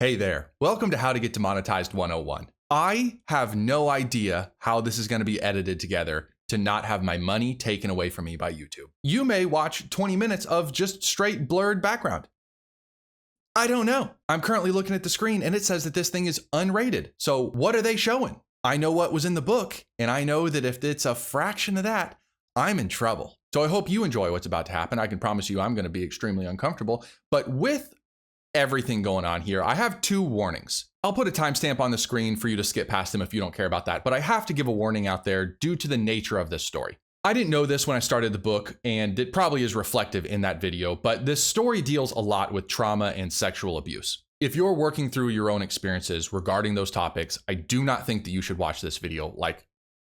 Hey there, welcome to How to Get Demonetized 101. I have no idea how this is going to be edited together to not have my money taken away from me by YouTube. You may watch 20 minutes of just straight blurred background. I don't know. I'm currently looking at the screen and it says that this thing is unrated. So what are they showing? I know what was in the book, and I know that if it's a fraction of that, I'm in trouble. So I hope you enjoy what's about to happen. I can promise you I'm going to be extremely uncomfortable, but with everything going on here, I have two warnings. I'll put a timestamp on the screen for you to skip past them if you don't care about that, but I have to give a warning out there due to the nature of this story. I didn't know this when I started the book, and it probably is reflective in that video, but this story deals a lot with trauma and sexual abuse. If you're working through your own experiences regarding those topics, I do not think that you should watch this video.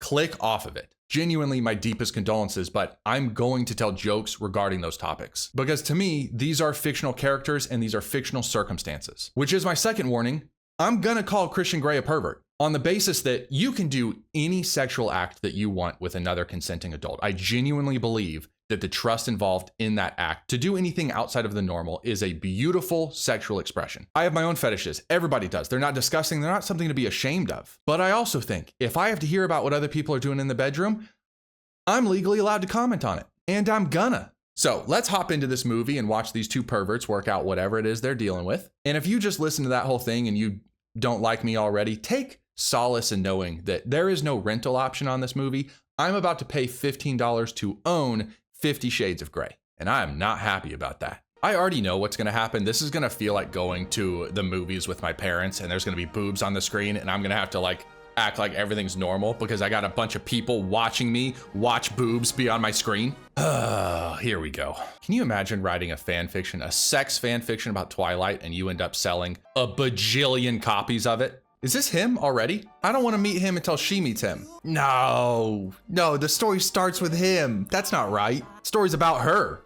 Click off of it. Genuinely, my deepest condolences, but I'm going to tell jokes regarding those topics. Because to me, these are fictional characters and these are fictional circumstances. Which is my second warning. I'm gonna call Christian Grey a pervert on the basis that you can do any sexual act that you want with another consenting adult. I genuinely believe that the trust involved in that act to do anything outside of the normal is a beautiful sexual expression. I have my own fetishes. Everybody does. They're not disgusting. They're not something to be ashamed of. But I also think if I have to hear about what other people are doing in the bedroom, I'm legally allowed to comment on it. And I'm gonna. So let's hop into this movie and watch these two perverts work out whatever it is they're dealing with. And if you just listen to that whole thing and you don't like me already, take solace in knowing that there is no rental option on this movie. I'm about to pay $15 to own 50 Shades of Grey, and I am not happy about that. I already know what's gonna happen. This is gonna feel like going to the movies with my parents, and there's gonna be boobs on the screen, and I'm gonna have to act like everything's normal because I got a bunch of people watching me watch boobs be on my screen. Here we go. Can you imagine writing a fan fiction, a sex fan fiction about Twilight, and you end up selling a bajillion copies of it? Is this him already? I don't want to meet him until she meets him. No, the story starts with him. That's not right. Story's about her.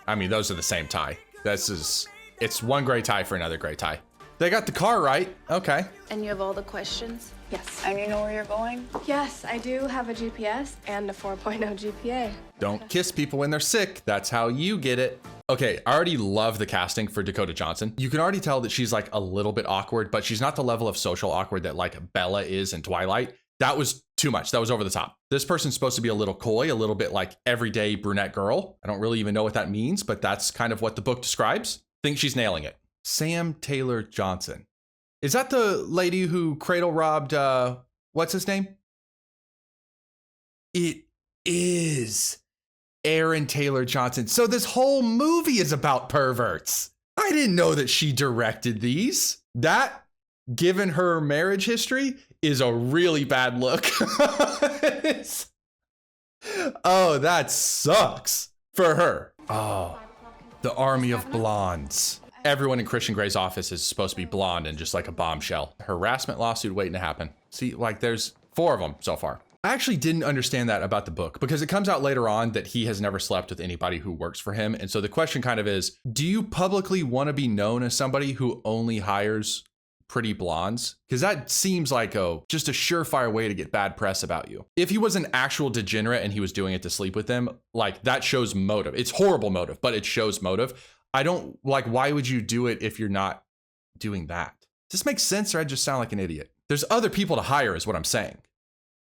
I mean, those are the same tie. It's one gray tie for another gray tie. They got the car right. Okay. And you have all the questions? Yes. And you know where you're going? Yes, I do have a GPS and a 4.0 GPA. Don't kiss people when they're sick. That's how you get it. Okay, I already love the casting for Dakota Johnson. You can already tell that she's a little bit awkward, but she's not the level of social awkward that Bella is in Twilight. That was too much. That was over the top. This person's supposed to be a little coy, a little bit like everyday brunette girl. I don't really even know what that means, but that's kind of what the book describes. Think she's nailing it. Sam Taylor Johnson. Is that the lady who cradle robbed, what's his name? It is Aaron Taylor Johnson. So this whole movie is about perverts. I didn't know that she directed these. That, given her marriage history, is a really bad look. Oh, that sucks for her. Oh, the army of blondes. Everyone in Christian Grey's office is supposed to be blonde and just like a bombshell. Harassment lawsuit waiting to happen. See, there's 4 of them so far. I actually didn't understand that about the book because it comes out later on that he has never slept with anybody who works for him. And so the question kind of is, do you publicly want to be known as somebody who only hires pretty blondes? Because that seems like just a surefire way to get bad press about you. If he was an actual degenerate and he was doing it to sleep with them, that shows motive. It's horrible motive, but it shows motive. I don't why would you do it if you're not doing that? Does this make sense or I just sound like an idiot? There's other people to hire is what I'm saying.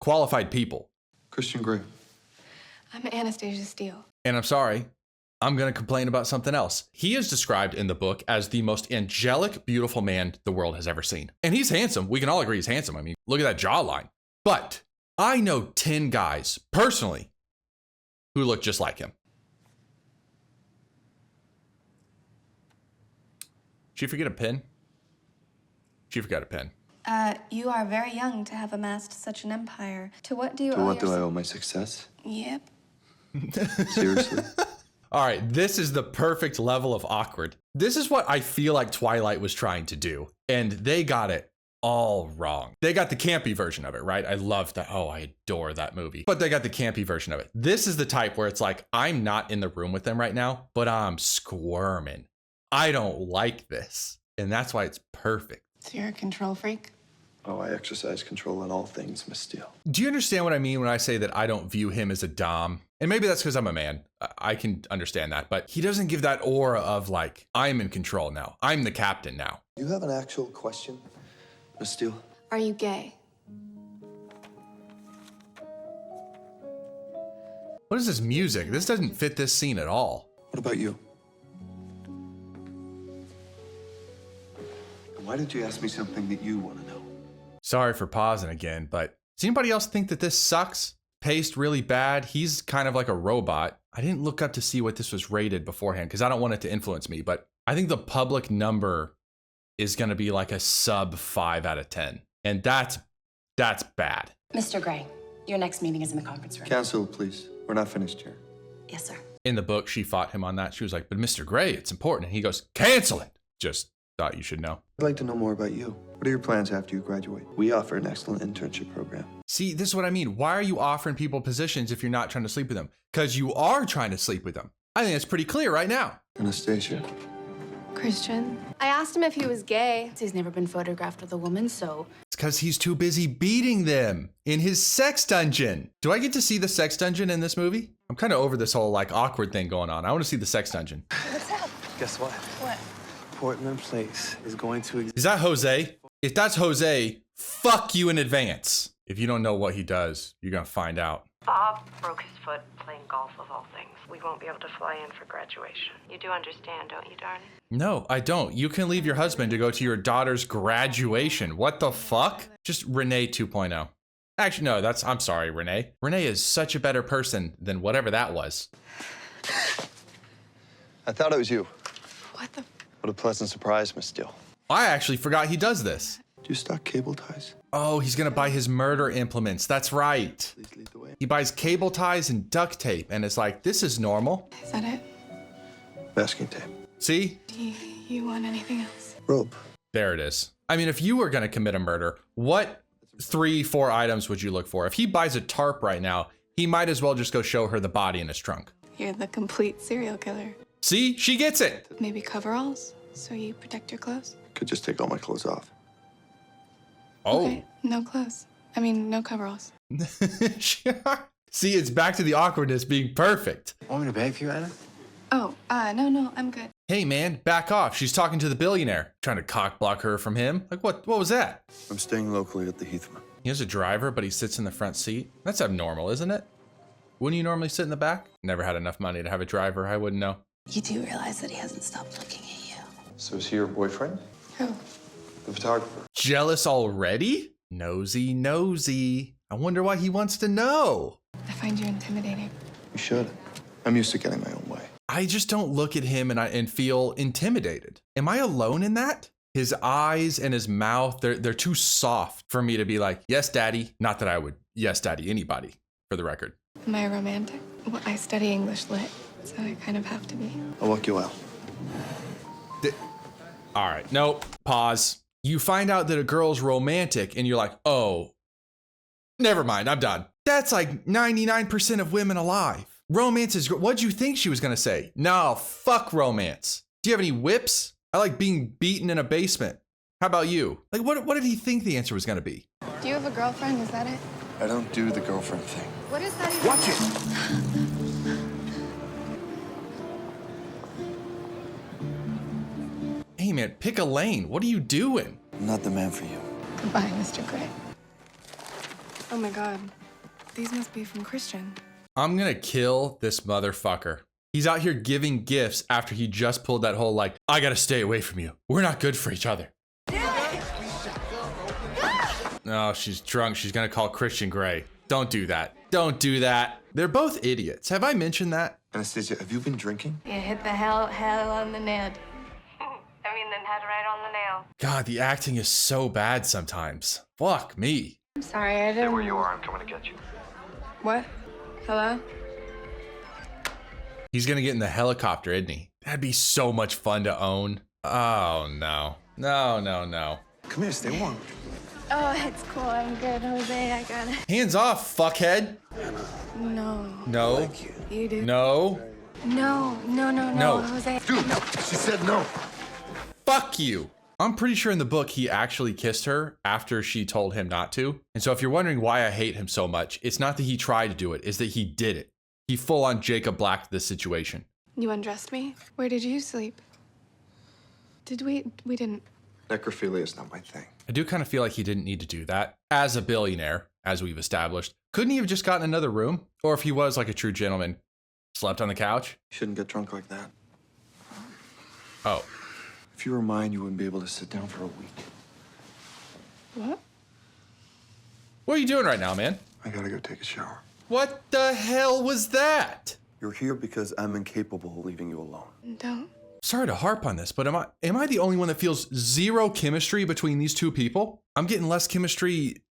Qualified people. Christian Grey. I'm Anastasia Steele. And I'm sorry, I'm going to complain about something else. He is described in the book as the most angelic, beautiful man the world has ever seen. And he's handsome. We can all agree he's handsome. I mean, look at that jawline. But I know 10 guys, personally, who look just like him. Did she forget a pen? She forgot a pen. You are very young to have amassed such an empire. To what do you To owe what do your... I owe my success? Yep. Seriously? All right, this is the perfect level of awkward. This is what I feel like Twilight was trying to do, and they got it all wrong. They got the campy version of it, right? I love that. Oh, I adore that movie. But they got the campy version of it. This is the type where it's I'm not in the room with them right now, but I'm squirming. I don't like this, and that's why it's perfect. So you're a control freak? Oh, I exercise control in all things, Miss Steele. Do you understand what I mean when I say that I don't view him as a dom? And maybe that's because I'm a man. I can understand that. But he doesn't give that aura of like, I'm in control now. I'm the captain now. You have an actual question, Miss Steele? Are you gay? What is this music? This doesn't fit this scene at all. What about you? And why didn't you ask me something that you want to know? Sorry for pausing again, but does anybody else think that this sucks? Paced really bad. He's kind of like a robot. I didn't look up to see what this was rated beforehand because I don't want it to influence me, but I think the public number is going to be like a sub 5 out of 10. And that's bad. Mr. Gray, your next meeting is in the conference room. Cancel, please. We're not finished here. Yes, sir. In the book, she fought him on that. She was like, but Mr. Gray, it's important. And he goes, cancel it. Just thought you should know. I'd like to know more about you. What are your plans after you graduate? We offer an excellent internship program. See, this is what I mean. Why are you offering people positions if you're not trying to sleep with them? Because you are trying to sleep with them. I think it's pretty clear right now. Anastasia. Christian. I asked him if he was gay. He's never been photographed with a woman, so... It's because he's too busy beating them in his sex dungeon. Do I get to see the sex dungeon in this movie? I'm kind of over this whole like awkward thing going on. I want to see the sex dungeon. What's up? Guess what? What? Portman Place is going to Is that Jose? If that's Jose, fuck you in advance. If you don't know what he does, you're going to find out. Bob broke his foot playing golf of all things. We won't be able to fly in for graduation. You do understand, don't you, darling? No, I don't. You can leave your husband to go to your daughter's graduation. What the fuck? Just Renee 2.0. Actually, no, I'm sorry, Renee. Renee is such a better person than whatever that was. I thought it was you. What the? What a pleasant surprise, Miss Steele. I actually forgot he does this. Do you stock cable ties? Oh, he's gonna buy his murder implements. That's right. Please lead the way. He buys cable ties and duct tape, and it's like, this is normal. Is that it? Masking tape. See? Do you want anything else? Rope. There it is. I mean, if you were gonna commit a murder, what 3-4 items would you look for? If he buys a tarp right now, he might as well just go show her the body in his trunk. You're the complete serial killer. See? She gets it. Maybe coveralls, so you protect your clothes? Could just take all my clothes off. Oh. Okay, no clothes. I mean, no coveralls. See, it's back to the awkwardness being perfect. Want me to beg for you, Anna? Oh, no, I'm good. Hey man, back off. She's talking to the billionaire. Trying to cock block her from him. Like what was that? I'm staying locally at the Heathman. He has a driver, but he sits in the front seat. That's abnormal, isn't it? Wouldn't you normally sit in the back? Never had enough money to have a driver, I wouldn't know. You do realize that he hasn't stopped looking at you. So is he your boyfriend? Who? The photographer. Jealous already? Nosy. I wonder why he wants to know. I find you intimidating. You should. I'm used to getting my own way. I just don't look at him and feel intimidated. Am I alone in that? His eyes and his mouth, they're too soft for me to be like, yes, daddy. Not that I would yes, daddy anybody, for the record. Am I romantic? Well, I study English lit, so I kind of have to be. I'll walk you out. All right, nope, pause. You find out that a girl's romantic and you're like, oh, never mind, I'm done. That's like 99% of women alive. Romance is, what'd you think she was gonna say? No, fuck romance. Do you have any whips? I like being beaten in a basement. How about you? Like, what did he think the answer was gonna be? Do you have a girlfriend? Is that it? I don't do the girlfriend thing. What is that even? Watch it! Hey man, pick a lane. What are you doing? I'm not the man for you. Goodbye, Mr. Gray. Oh my God. These must be from Christian. I'm gonna kill this motherfucker. He's out here giving gifts after he just pulled that whole like, I gotta stay away from you. We're not good for each other. No, she's drunk. She's gonna call Christian Grey. Don't do that. Don't do that. They're both idiots. Have I mentioned that? Anastasia, have you been drinking? You hit the hell on the nail. The head right on the nail. God, the acting is so bad sometimes. Fuck me. I'm sorry, I didn't. Where you are, I'm coming to get you. What? Hello? He's gonna get in the helicopter, isn't he? That'd be so much fun to own. Oh no. No. Come here, stay warm. Oh, it's cool. I'm good, Jose. I got it. Hands off, fuckhead. No. No. Thank you. You do? No. No. No. Jose. Dude, no. She said no. Fuck you. I'm pretty sure in the book he actually kissed her after she told him not to. And so if you're wondering why I hate him so much, it's not that he tried to do it, it's that he did it. He full on Jacob Blacked this situation. You undressed me? Where did you sleep? Did we? We didn't. Necrophilia is not my thing. I do kind of feel like he didn't need to do that. As a billionaire, as we've established, couldn't he have just gotten another room? Or if he was like a true gentleman, slept on the couch? You shouldn't get drunk like that. Oh, If you were mine, you wouldn't be able to sit down for a week. What? what are you doing right now, man? I gotta go take a shower. What the hell was that? You're here because I'm incapable of leaving you alone. Don't. Sorry to harp on this, but am I the only one that feels zero chemistry between these two people? I'm getting less chemistry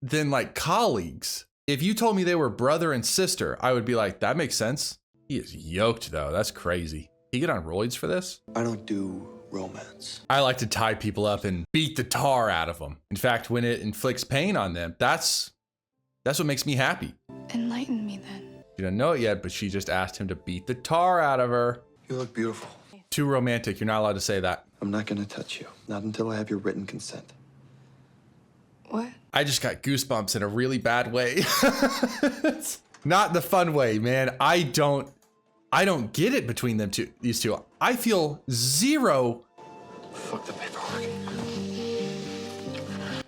than like colleagues. If you told me they were brother and sister, I would be like, that makes sense. He is yoked though. That's crazy. He get on roids for this? I don't do romance. I like to tie people up and beat the tar out of them. In fact, when it inflicts pain on them, that's what makes me happy. Enlighten me then. You don't know it yet, but she just asked him to beat the tar out of her. You look beautiful. Too romantic. You're not allowed to say that. I'm not gonna touch you. Not until I have your written consent. What? I just got goosebumps in a really bad way. Not the fun way, man. I don't get it between these two. I feel zero. Fuck the paperwork.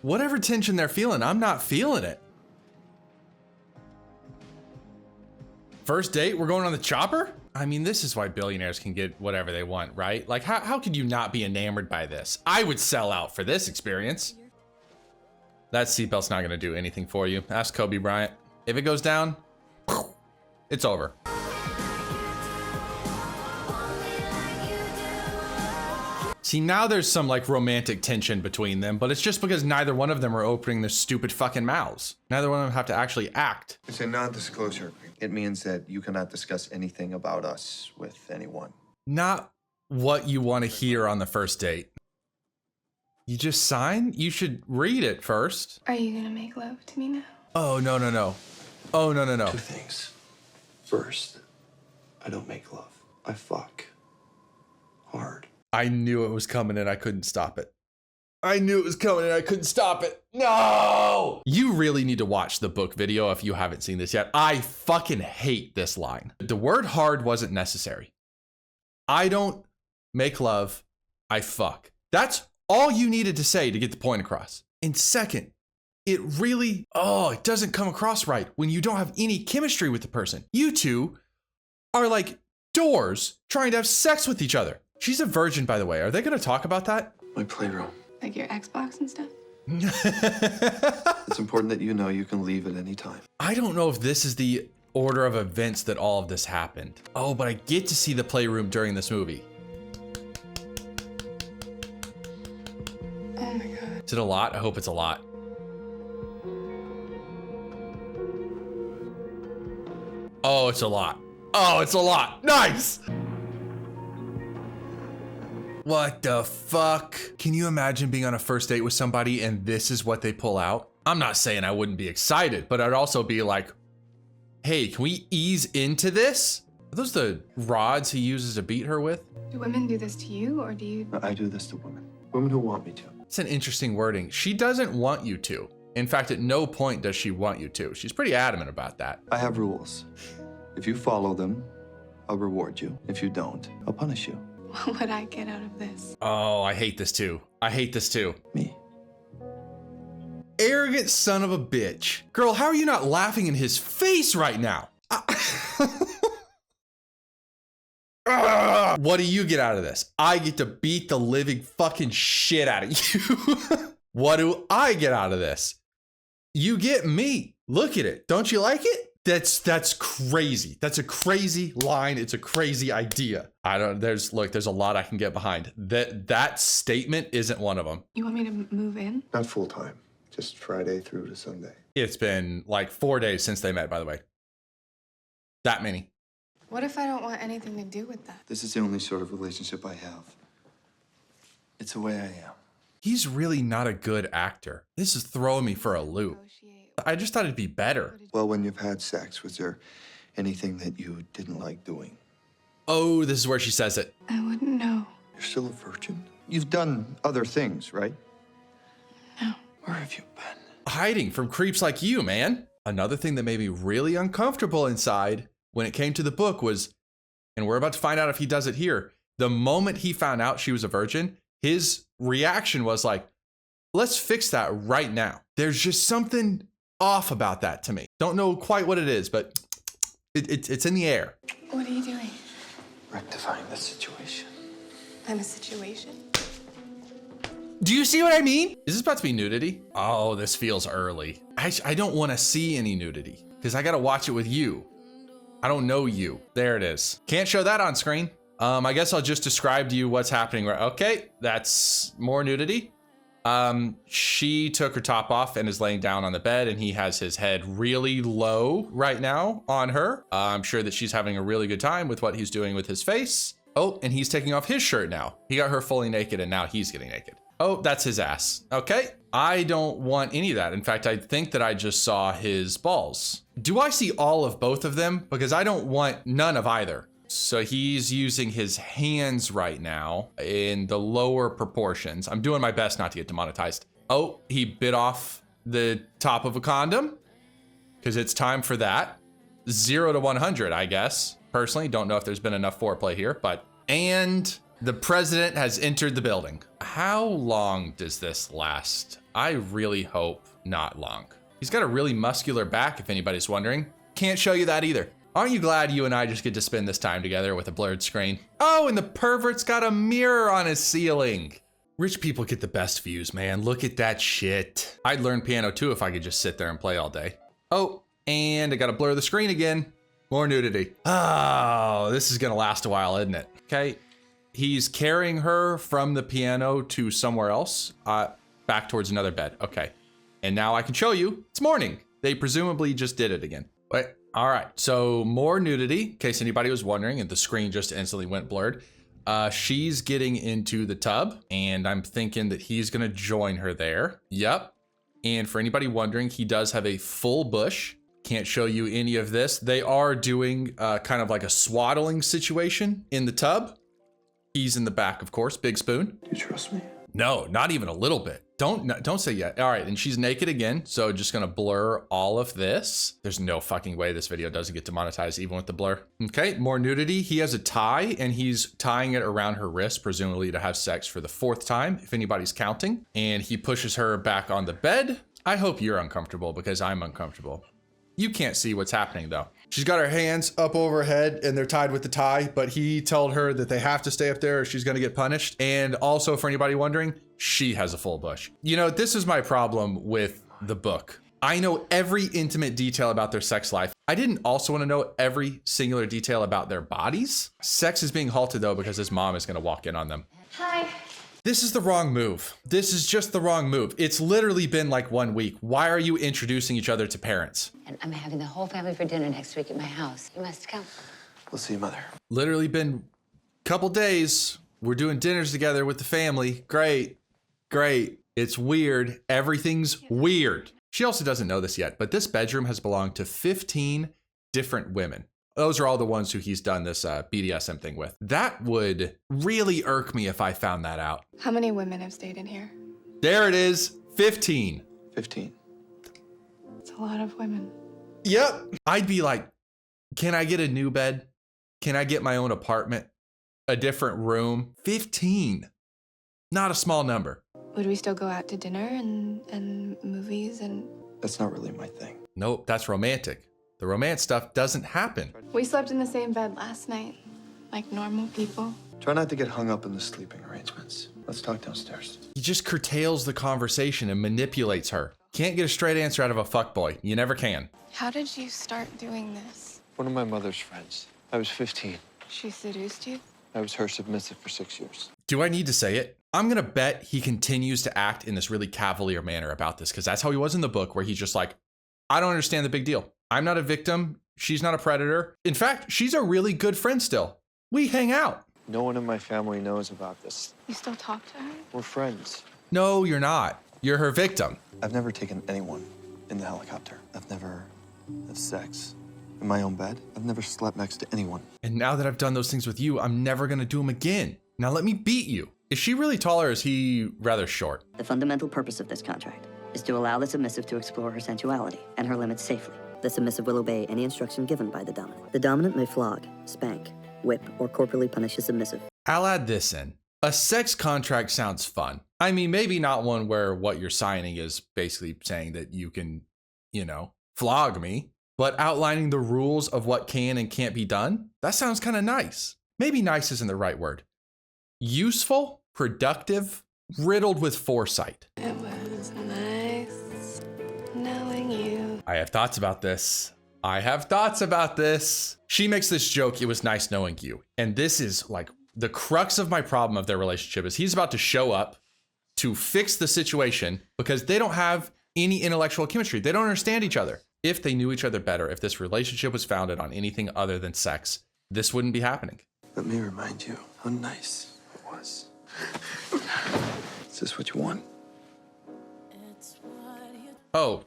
Whatever tension they're feeling, I'm not feeling it. First date, we're going on the chopper? I mean, this is why billionaires can get whatever they want, right? Like, how could you not be enamored by this? I would sell out for this experience. That seatbelt's not gonna do anything for you. Ask Kobe Bryant. If it goes down, it's over. See, now there's some like romantic tension between them, but it's just because neither one of them are opening their stupid fucking mouths. Neither one of them have to actually act. It's a non-disclosure agreement. It means that you cannot discuss anything about us with anyone. Not what you want to hear on the first date. You just sign? You should read it first. Are you gonna make love to me now? Oh, no, no, no. Oh, no, no, no. Two things. First, I don't make love. I fuck. Hard. I knew it was coming and I couldn't stop it. I knew it was coming and I couldn't stop it. No! You really need to watch the book video if you haven't seen this yet. I fucking hate this line. The word hard wasn't necessary. I don't make love, I fuck. That's all you needed to say to get the point across. And second, it really, it doesn't come across right when you don't have any chemistry with the person. You two are like doors trying to have sex with each other. She's a virgin, by the way. Are they going to talk about that? My playroom. Like your Xbox and stuff? It's important that you know you can leave at any time. I don't know if this is the order of events that all of this happened. Oh, but I get to see the playroom during this movie. Oh my god. Is it a lot? I hope it's a lot. Oh, it's a lot. Oh, it's a lot. Nice! What the fuck? Can you imagine being on a first date with somebody and this is what they pull out? I'm not saying I wouldn't be excited, but I'd also be like, hey, can we ease into this? Are those the rods he uses to beat her with? Do women do this to you, or do you? I do this to women. Women who want me to. It's an interesting wording. She doesn't want you to. In fact, at no point does she want you to. She's pretty adamant about that. I have rules. If you follow them, I'll reward you. If you don't, I'll punish you. What would I get out of this? Oh, I hate this too. I hate this too. Me. Arrogant son of a bitch. Girl, how are you not laughing in his face right now? What do you get out of this? I get to beat the living fucking shit out of you. What do I get out of this? You get me. Look at it. Don't you like it? That's crazy. That's a crazy line. It's a crazy idea. There's a lot I can get behind. That statement isn't one of them. You want me to move in? Not full time. Just Friday through to Sunday. It's been like 4 days since they met, by the way. That many. What if I don't want anything to do with that? This is the only sort of relationship I have. It's the way I am. He's really not a good actor. This is throwing me for a loop. I just thought it'd be better. Well, when you've had sex, was there anything that you didn't like doing? Oh, this is where she says it. I wouldn't know. You're still a virgin? You've done other things, right? No. Where have you been? Hiding from creeps like you, man. Another thing that made me really uncomfortable inside when it came to the book was, and we're about to find out if he does it here, the moment he found out she was a virgin, his reaction was like, let's fix that right now. There's just something off about that to me. Don't know quite what it is, but it's in the air. What are you doing? Rectifying the situation. I'm a situation. Do you see what I mean? Is this about to be nudity? Oh, this feels early. I don't want to see any nudity because I got to watch it with you. I don't know you. There it is. Can't show that on screen. I guess I'll just describe to you what's happening. Okay, that's more nudity. She took her top off and is laying down on the bed, and he has his head really low right now on her. I'm sure that she's having a really good time with what he's doing with his face. Oh, and he's taking off his shirt now. He got her fully naked and now he's getting naked. Oh, that's his ass. Okay, I don't want any of that. In fact, I think that I just saw his balls. Do I see all of both of them? Because I don't want none of either. So he's using his hands right now in the lower proportions. I'm doing my best not to get demonetized. Oh, he bit off the top of a condom because it's time for that. 0 to 100, I guess. Personally, don't know if there's been enough foreplay here, but, and the president has entered the building. How long does this last? I really hope not long. He's got a really muscular back, if anybody's wondering. Can't show you that either. Aren't you glad you and I just get to spend this time together with a blurred screen? Oh, and the pervert's got a mirror on his ceiling. Rich people get the best views, man. Look at that shit. I'd learn piano too if I could just sit there and play all day. Oh, and I gotta blur the screen again. More nudity. Oh, this is gonna last a while, isn't it? Okay, he's carrying her from the piano to somewhere else, back towards another bed. Okay, and now I can show you, it's morning. They presumably just did it again. Wait, all right, so more nudity, in case anybody was wondering, and the screen just instantly went blurred. She's getting into the tub, and I'm thinking that he's gonna join her there. Yep, and for anybody wondering, he does have a full bush. Can't show you any of this. They are doing kind of like a swaddling situation in the tub. He's in the back, of course, big spoon. Do you trust me? No, not even a little bit. Don't say yet. All right, and she's naked again, so just gonna blur all of this. There's no fucking way this video doesn't get demonetized even with the blur. Okay, more nudity. He has a tie, and he's tying it around her wrist, presumably to have sex for the 4th time, if anybody's counting. And he pushes her back on the bed. I hope you're uncomfortable because I'm uncomfortable. You can't see what's happening though. She's got her hands up over her head and they're tied with the tie, but he told her that they have to stay up there or she's gonna get punished. And also, for anybody wondering, she has a full bush. You know, this is my problem with the book. I know every intimate detail about their sex life. I didn't also want to know every singular detail about their bodies. Sex is being halted though because his mom is gonna walk in on them. Hi. This is the wrong move. This is just the wrong move. It's literally been like 1 week. Why are you introducing each other to parents? And I'm having the whole family for dinner next week at my house. You must come. We'll see, Mother. Literally been a couple days. We're doing dinners together with the family. Great, great. It's weird. Everything's weird. She also doesn't know this yet, but this bedroom has belonged to 15 different women. Those are all the ones who he's done this BDSM thing with. That would really irk me if I found that out. How many women have stayed in here? There it is, 15. 15. It's a lot of women. Yep. I'd be like, can I get a new bed? Can I get my own apartment? A different room? 15. Not a small number. Would we still go out to dinner and movies and... That's not really my thing. Nope, that's romantic. The romance stuff doesn't happen. We slept in the same bed last night, like normal people. Try not to get hung up in the sleeping arrangements. Let's talk downstairs. He just curtails the conversation and manipulates her. Can't get a straight answer out of a fuckboy. You never can. How did you start doing this? One of my mother's friends. I was 15. She seduced you? I was her submissive for 6 years. Do I need to say it? I'm gonna bet he continues to act in this really cavalier manner about this because that's how he was in the book where he's just like, I don't understand the big deal. I'm not a victim. She's not a predator. In fact, she's a really good friend still. We hang out. No one in my family knows about this. You still talk to her? We're friends. No, you're not. You're her victim. I've never taken anyone in the helicopter. I've never had sex in my own bed. I've never slept next to anyone. And now that I've done those things with you, I'm never gonna do them again. Now let me beat you. Is she really tall or is he rather short? The fundamental purpose of this contract is to allow the submissive to explore her sensuality and her limits safely. The submissive will obey any instruction given by the dominant. The dominant may flog, spank, whip, or corporally punish a submissive. I'll add this in. A sex contract sounds fun. I mean, maybe not one where what you're signing is basically saying that you can, flog me, but outlining the rules of what can and can't be done, that sounds kind of nice. Maybe nice isn't the right word. Useful, productive, riddled with foresight. It was nice knowing you. I have thoughts about this. She makes this joke, it was nice knowing you. And this is like the crux of my problem of their relationship is he's about to show up to fix the situation because they don't have any intellectual chemistry. They don't understand each other. If they knew each other better, if this relationship was founded on anything other than sex, this wouldn't be happening. Let me remind you how nice it was. Is this what you want? Oh,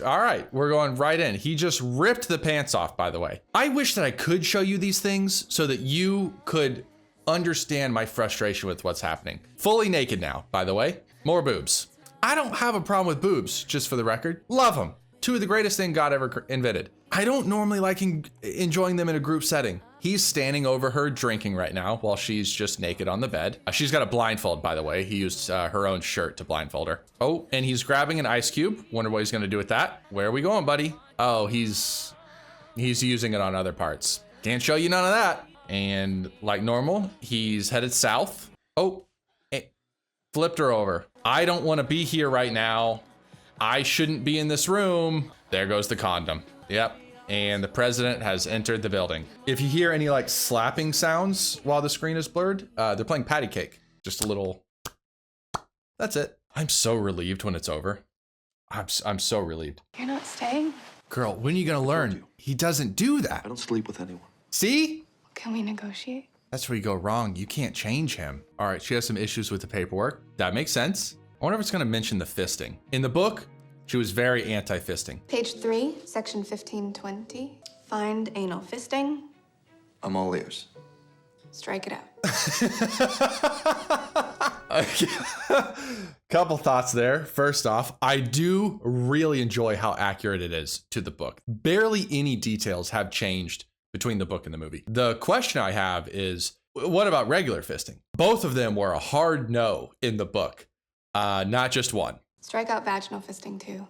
all right. We're going right in. He just ripped the pants off, by the way. I wish that I could show you these things so that you could understand my frustration with what's happening. Fully naked now, by the way. More boobs. I don't have a problem with boobs, just for the record. Love them. Two of the greatest things God ever invented. I don't normally like enjoying them in a group setting. He's standing over her drinking right now while she's just naked on the bed. She's got a blindfold, by the way. He used her own shirt to blindfold her. Oh, and he's grabbing an ice cube. Wonder what he's gonna do with that. Where are we going, buddy? Oh, he's using it on other parts. Can't show you none of that. And like normal, he's headed south. Oh, flipped her over. I don't want to be here right now. I shouldn't be in this room. There goes the condom. Yep. And the president has entered the building. If you hear any like slapping sounds while the screen is blurred, they're playing patty cake. Just a little, that's it. I'm so relieved when it's over. I'm so relieved. You're not staying? Girl, when are you gonna learn? He doesn't do that. I don't sleep with anyone. See? Can we negotiate? That's where you go wrong. You can't change him. All right, she has some issues with the paperwork. That makes sense. I wonder if it's gonna mention the fisting. In the book, she was very anti-fisting. Page 3, section 1520. Find anal fisting. I'm all ears. Strike it out. Couple thoughts there. First off, I do really enjoy how accurate it is to the book. Barely any details have changed between the book and the movie. The question I have is, what about regular fisting? Both of them were a hard no in the book, not just one. Strike out vaginal fisting too.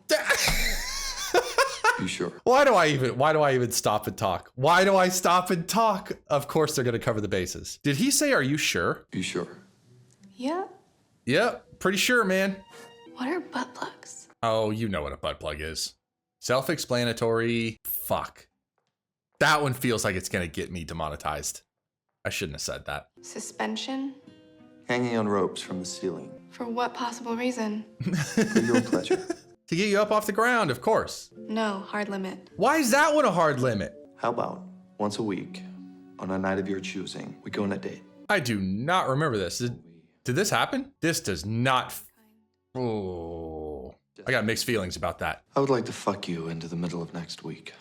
You sure? Why do I even stop and talk? Why do I stop and talk? Of course they're gonna cover the bases. Did he say, are you sure? You sure? Yeah. Yep, pretty sure, man. What are butt plugs? Oh, you know what a butt plug is. Self-explanatory. Fuck. That one feels like it's gonna get me demonetized. I shouldn't have said that. Suspension? Hanging on ropes from the ceiling. For what possible reason? For your pleasure. To get you up off the ground, of course. No, hard limit. Why is that one a hard limit? How about once a week, on a night of your choosing, we go on a date? I do not remember this. Did this happen? This does not. Oh, I got mixed feelings about that. I would like to fuck you into the middle of next week.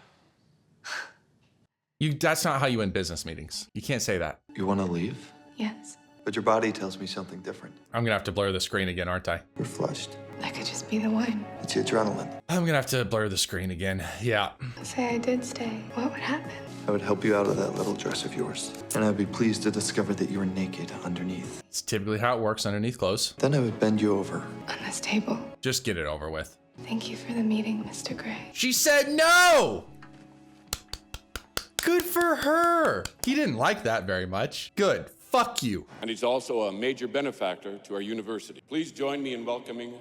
That's not how you end business meetings. You can't say that. You want to leave? Yes. But your body tells me something different. I'm gonna have to blur the screen again, aren't I? You're flushed. That could just be the wine. It's your adrenaline. I'm gonna have to blur the screen again. Yeah. Say I did stay. What would happen? I would help you out of that little dress of yours. And I'd be pleased to discover that you were naked underneath. It's typically how it works underneath clothes. Then I would bend you over. On this table. Just get it over with. Thank you for the meeting, Mr. Gray. She said no! Good for her. He didn't like that very much. Good. Fuck you. And he's also a major benefactor to our university. Please join me in welcoming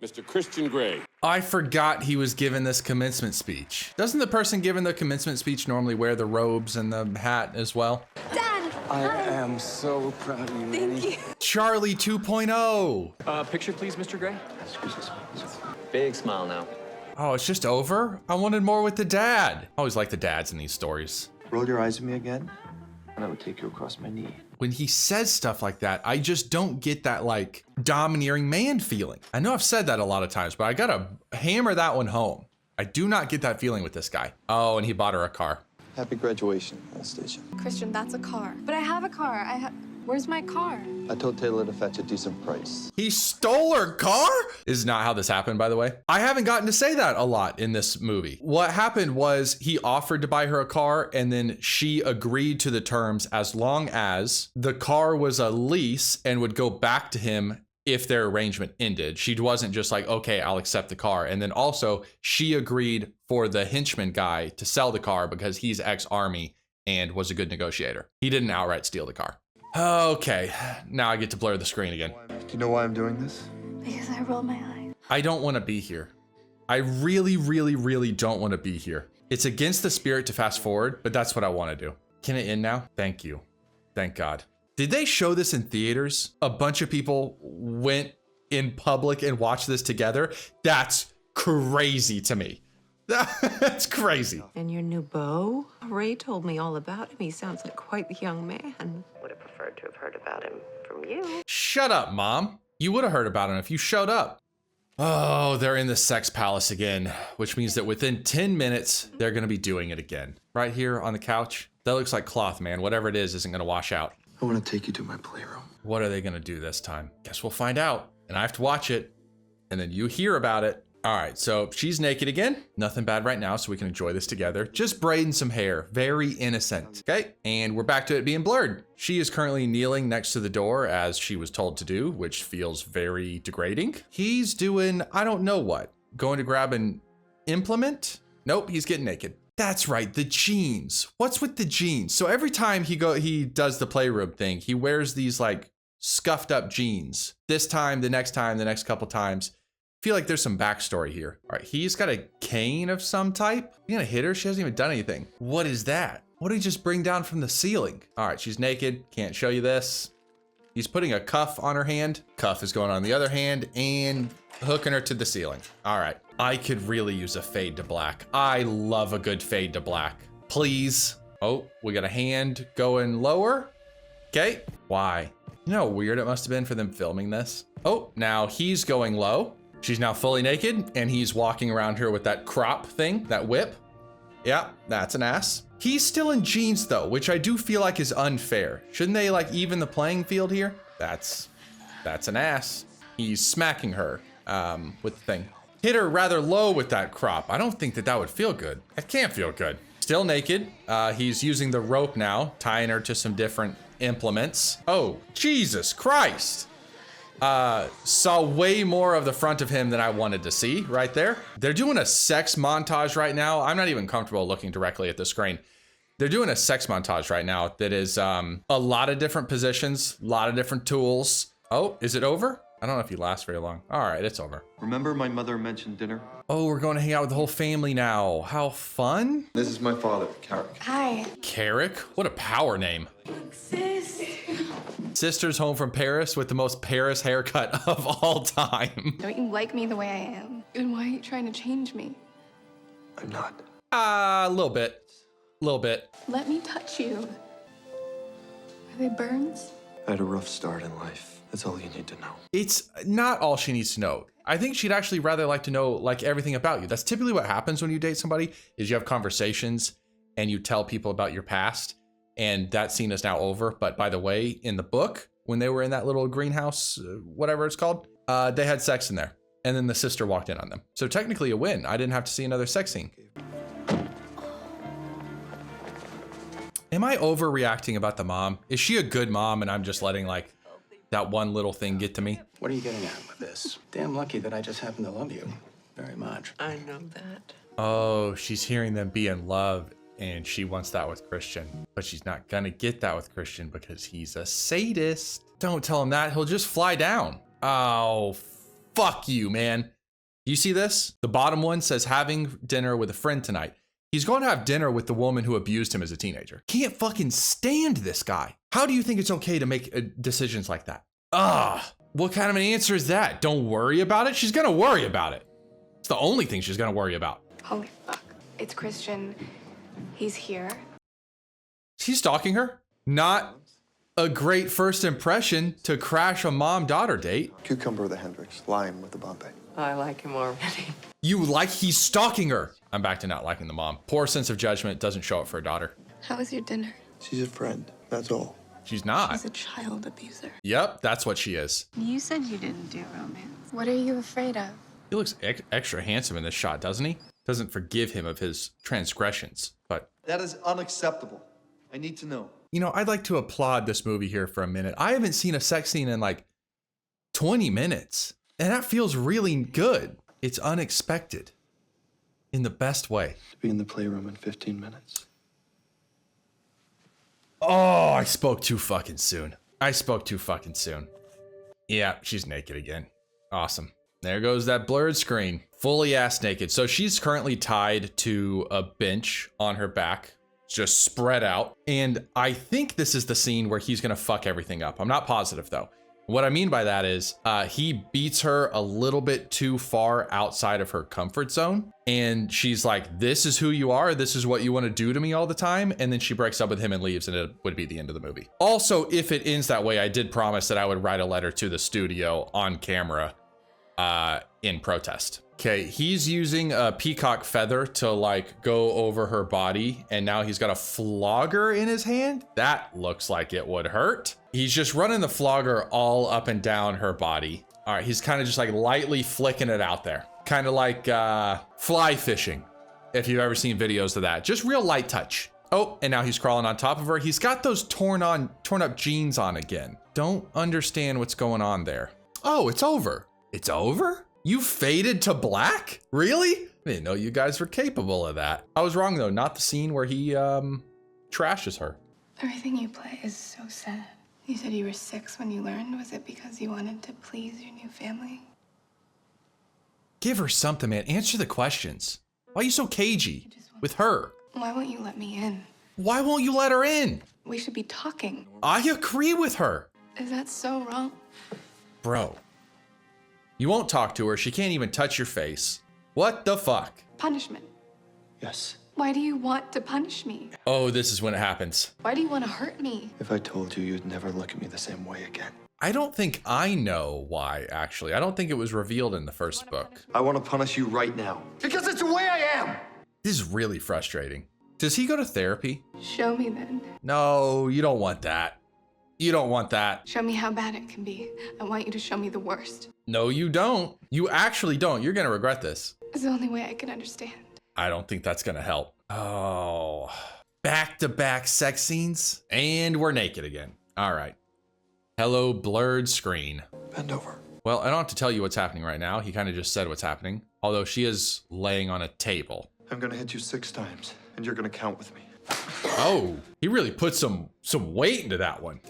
Mr. Christian Gray. I forgot he was given this commencement speech. Doesn't the person giving the commencement speech normally wear the robes and the hat as well? Dad! I am so proud of you, Thank you. Charlie 2.0. Picture, please, Mr. Gray. Excuse us. Big smile now. Oh, it's just over? I wanted more with the dad. I always like the dads in these stories. Roll your eyes at me again, and I would take you across my knee. When he says stuff like that, I just don't get that like domineering man feeling. I know I've said that a lot of times, but I gotta hammer that one home. I do not get that feeling with this guy. Oh, and he bought her a car. Happy graduation, Anastasia. Christian, that's a car. But I have a car. Where's my car? I told Taylor to fetch a decent price. He stole her car? This is not how this happened, by the way. I haven't gotten to say that a lot in this movie. What happened was he offered to buy her a car and then she agreed to the terms as long as the car was a lease and would go back to him if their arrangement ended. She wasn't just like, okay, I'll accept the car. And then also she agreed for the henchman guy to sell the car because he's ex-army and was a good negotiator. He didn't outright steal the car. Okay, now I get to blur the screen again. Do you know why I'm doing this? Because I rolled my eyes. I don't want to be here. I really, really, really don't want to be here. It's against the spirit to fast forward, but that's what I want to do. Can it end now? Thank you. Thank God. Did they show this in theaters? A bunch of people went in public and watched this together? That's crazy to me. That's crazy. And your new beau? Ray told me all about him. He sounds like quite the young man. Would have preferred to have heard about him from you. Shut up, Mom. You would have heard about him if you showed up. Oh, they're in the sex palace again, which means that within 10 minutes, they're going to be doing it again. Right here on the couch. That looks like cloth, man. Whatever it is isn't going to wash out. I want to take you to my playroom. What are they going to do this time? Guess we'll find out. And I have to watch it. And then you hear about it. All right, so she's naked again. Nothing bad right now, so we can enjoy this together. Just braiding some hair. Very innocent. Okay, and we're back to it being blurred. She is currently kneeling next to the door as she was told to do, which feels very degrading. He's doing, I don't know what. Going to grab an implement? Nope, he's getting naked. That's right, the jeans. What's with the jeans? So every time he does the playroom thing, he wears these like scuffed up jeans. This time, the next couple times. Feel like there's some backstory here. All right, he's got a cane of some type. You gonna hit her? She hasn't even done anything. What is that? What did he just bring down from the ceiling? All right, she's naked. Can't show you this. He's putting a cuff on her hand. Cuff is going on the other hand and hooking her to the ceiling. All right, I could really use a fade to black. I love a good fade to black. Please. Oh, we got a hand going lower. Okay, why? You know how weird it must have been for them filming this? Oh, now he's going low. She's now fully naked and he's walking around here with that crop thing, that whip. Yeah, that's an ass. He's still in jeans though, which I do feel like is unfair. Shouldn't they like even the playing field here? That's an ass. He's smacking her with the thing. Hit her rather low with that crop. I don't think that would feel good. It can't feel good. Still naked. He's using the rope now, tying her to some different implements. Oh, Jesus Christ. Saw way more of the front of him than I wanted to see right there. They're doing a sex montage right now. I'm not even comfortable looking directly at the screen. They're doing a sex montage right now that is a lot of different positions, a lot of different tools. Oh, is it over? I don't know if you last very long. All right, it's over. Remember my mother mentioned dinner? Oh, we're going to hang out with the whole family now. How fun. This is my father, Carrick. Hi. Carrick? What a power name. Sis. Sister's home from Paris with the most Paris haircut of all time. Don't you like me the way I am? And why are you trying to change me? I'm not. A little bit. Little bit. Let me touch you. Are they burns? I had a rough start in life. That's all you need to know. It's not all she needs to know. I think she'd actually rather like to know like everything about you. That's typically what happens when you date somebody is you have conversations and you tell people about your past. And that scene is now over. But by the way, in the book, when they were in that little greenhouse, whatever it's called, they had sex in there. And then the sister walked in on them. So technically a win. I didn't have to see another sex scene. Am I overreacting about the mom? Is she a good mom and I'm just letting like that one little thing get to me? What are you getting at with this? Damn lucky that I just happen to love you very much. I know that. Oh, she's hearing them be in love and she wants that with Christian. But she's not gonna get that with Christian because he's a sadist. Don't tell him that, he'll just fly down. Oh, fuck you, man. You see this? The bottom one says having dinner with a friend tonight. He's going to have dinner with the woman who abused him as a teenager. Can't fucking stand this guy. How do you think it's okay to make decisions like that? What kind of an answer is that? Don't worry about it? She's gonna worry about it. It's the only thing she's gonna worry about. Holy fuck. It's Christian. He's here. She's stalking her. Not a great first impression to crash a mom-daughter date. Cucumber with a Hendrix, lime with the Bombay. I like him already. You like he's stalking her. I'm back to not liking the mom. Poor sense of judgment, doesn't show up for a daughter. How was your dinner? She's a friend, that's all. She's not. She's a child abuser. Yep, that's what she is. You said you didn't do romance. What are you afraid of? He looks extra handsome in this shot, doesn't he? Doesn't forgive him of his transgressions, but... That is unacceptable. I need to know. You know, I'd like to applaud this movie here for a minute. I haven't seen a sex scene in like 20 minutes, and that feels really good. It's unexpected in the best way. To be in the playroom in 15 minutes. Oh, I spoke too fucking soon. Yeah, she's naked again. Awesome. There goes that blurred screen. Fully ass naked. So she's currently tied to a bench on her back, just spread out. And I think this is the scene where he's gonna fuck everything up. I'm not positive though. What I mean by that is he beats her a little bit too far outside of her comfort zone. And she's like, this is who you are. This is what you want to do to me all the time. And then she breaks up with him and leaves, and it would be the end of the movie. Also, if it ends that way, I did promise that I would write a letter to the studio on camera in protest. Okay, he's using a peacock feather to like go over her body, and now he's got a flogger in his hand. That looks like it would hurt. He's just running the flogger all up and down her body. All right, he's kind of just like lightly flicking it out there. Kind of like fly fishing, if you've ever seen videos of that. Just real light touch. Oh, and now he's crawling on top of her. He's got those torn up jeans on again. Don't understand what's going on there. Oh, it's over. It's over? You faded to black? Really? I didn't know you guys were capable of that. I was wrong though, not the scene where he trashes her. Everything you play is so sad. You said you were 6 when you learned. Was it because you wanted to please your new family? Give her something, man. Answer the questions. Why are you so cagey with her? Why won't you let me in? Why won't you let her in? We should be talking. I agree with her. Is that so wrong? Bro. You won't talk to her. She can't even touch your face. What the fuck? Punishment. Yes. Why do you want to punish me? Oh, this is when it happens. Why do you want to hurt me? If I told you, you'd never look at me the same way again. I don't think I know why, actually. I don't think it was revealed in the first book. I want to punish you right now. Because it's the way I am! This is really frustrating. Does he go to therapy? Show me then. No, you don't want that. You don't want that. Show me how bad it can be. I want you to show me the worst. No, you don't. You actually don't. You're gonna regret this. It's the only way I can understand. I don't think that's gonna help. Oh, back-to-back sex scenes, and we're naked again. All right. Hello, blurred screen. Bend over. Well, I don't have to tell you what's happening right now. He kind of just said what's happening, although she is laying on a table. I'm gonna hit you 6 times, and you're gonna count with me. Oh, he really put some weight into that one.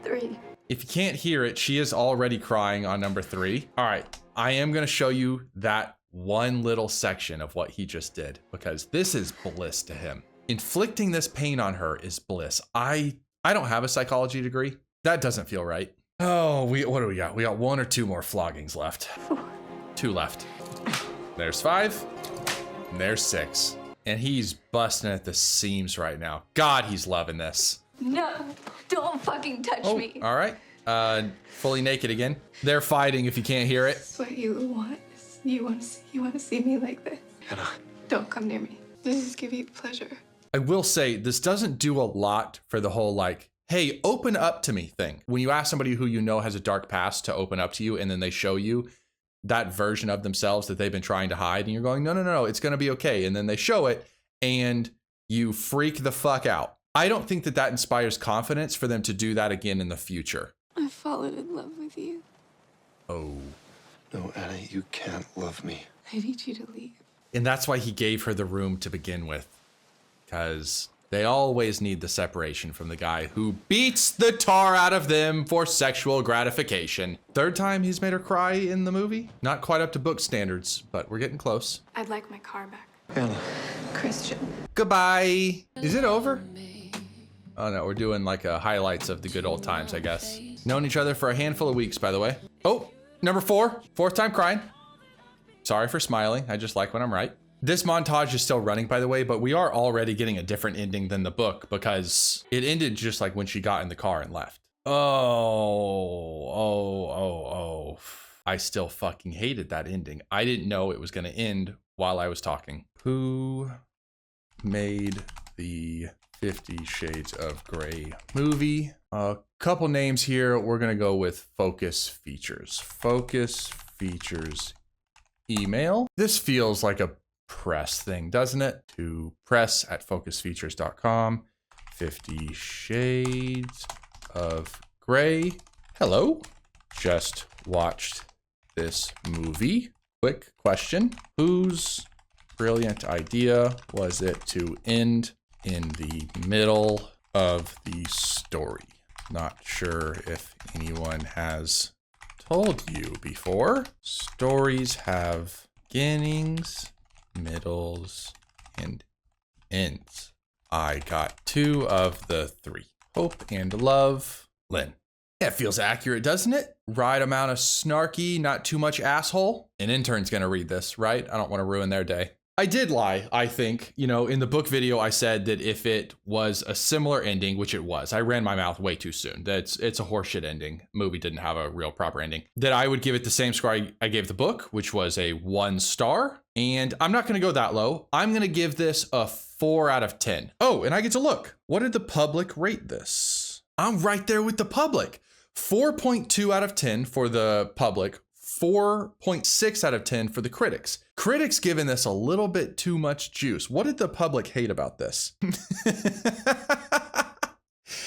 3. If you can't hear it, she is already crying on number 3. All right, I am gonna show you that one little section of what he just did, because this is bliss to him. Inflicting this pain on her is bliss. I don't have a psychology degree. That doesn't feel right. Oh, what do we got? We got 1 or 2 more floggings left. 2 left. There's 5. And there's 6. And he's busting at the seams right now. God, he's loving this. No, don't fucking touch me. All right. Fully naked again. They're fighting if you can't hear it. That's what you want. You want to see me like this. Hannah. Don't come near me. Does this give you pleasure? I will say this doesn't do a lot for the whole like, hey, open up to me thing. When you ask somebody who you know has a dark past to open up to you, and then they show you that version of themselves that they've been trying to hide, and you're going, no, it's gonna be okay. And then they show it and you freak the fuck out. I don't think that inspires confidence for them to do that again in the future. I've fallen in love with you. Oh. No, Anna, you can't love me. I need you to leave. And that's why he gave her the room to begin with. Because they always need the separation from the guy who beats the tar out of them for sexual gratification. 3rd time he's made her cry in the movie. Not quite up to book standards, but we're getting close. I'd like my car back. Hannah. Christian. Goodbye. Is it over? Oh no, we're doing like highlights of the good old times, I guess. Known each other for a handful of weeks, by the way. Oh, number 4. 4th time crying. Sorry for smiling. I just like when I'm right. This montage is still running, by the way, but we are already getting a different ending than the book because it ended just like when she got in the car and left. Oh. I still fucking hated that ending. I didn't know it was going to end while I was talking. Who made the 50 Shades of Grey movie? A couple names here. We're going to go with Focus Features. Focus Features email. This feels like a press thing, doesn't it? To press@focusfeatures.com. 50 Shades of Grey. Hello. Just watched this movie. Quick question. Whose brilliant idea was it to end in the middle of the story? Not sure if anyone has told you before. Stories have beginnings, middles, and ends. I got 2 of the 3. Hope and love, Lynn. That feels accurate, doesn't it? Right amount of snarky, not too much asshole. An intern's gonna read this, right? I don't want to ruin their day. I did lie, I think. You know, in the book video, I said that if it was a similar ending, which it was, I ran my mouth way too soon. It's a horseshit ending. Movie didn't have a real proper ending. That I would give it the same score I gave the book, which was a 1 star. And I'm not gonna go that low. I'm gonna give this a 4 out of 10. Oh, and I get to look. What did the public rate this? I'm right there with the public. 4.2 out of 10 for the public, 4.6 out of 10 for the critics. Critics giving this a little bit too much juice. What did the public hate about this?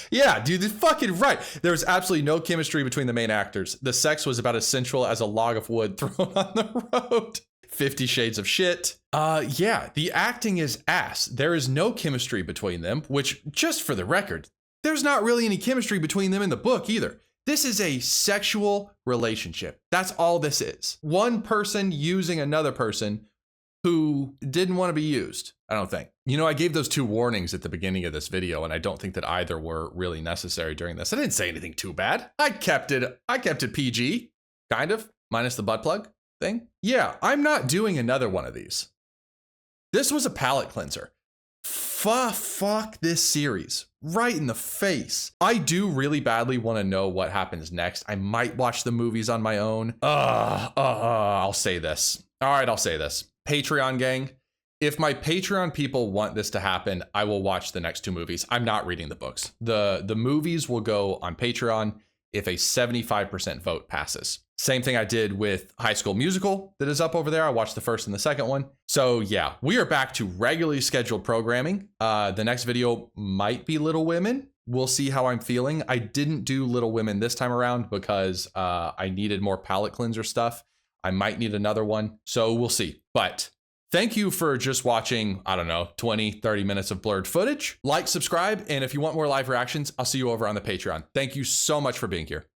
Yeah, dude, they're fucking right. There was absolutely no chemistry between the main actors. The sex was about as sensual as a log of wood thrown on the road. 50 Shades of Shit. Yeah, the acting is ass. There is no chemistry between them, which, just for the record, there's not really any chemistry between them in the book either. This is a sexual relationship. That's all this is. One person using another person who didn't want to be used, I don't think. You know, I gave those 2 warnings at the beginning of this video, and I don't think that either were really necessary during this. I didn't say anything too bad. I kept it PG, kind of, minus the butt plug thing. Yeah, I'm not doing another one of these. This was a palate cleanser. Fuck this series right in the face. I do really badly want to know what happens next. I might watch the movies on my own. I'll say this. All right, I'll say this. Patreon gang, if my Patreon people want this to happen, I will watch the next 2 movies. I'm not reading the books. The movies will go on Patreon if a 75% vote passes. Same thing I did with High School Musical that is up over there. I watched the first and the second one. So yeah, we are back to regularly scheduled programming. The next video might be Little Women. We'll see how I'm feeling. I didn't do Little Women this time around because I needed more palate cleanser stuff. I might need another one. So we'll see. But thank you for just watching, I don't know, 20, 30 minutes of blurred footage. Like, subscribe, and if you want more live reactions, I'll see you over on the Patreon. Thank you so much for being here.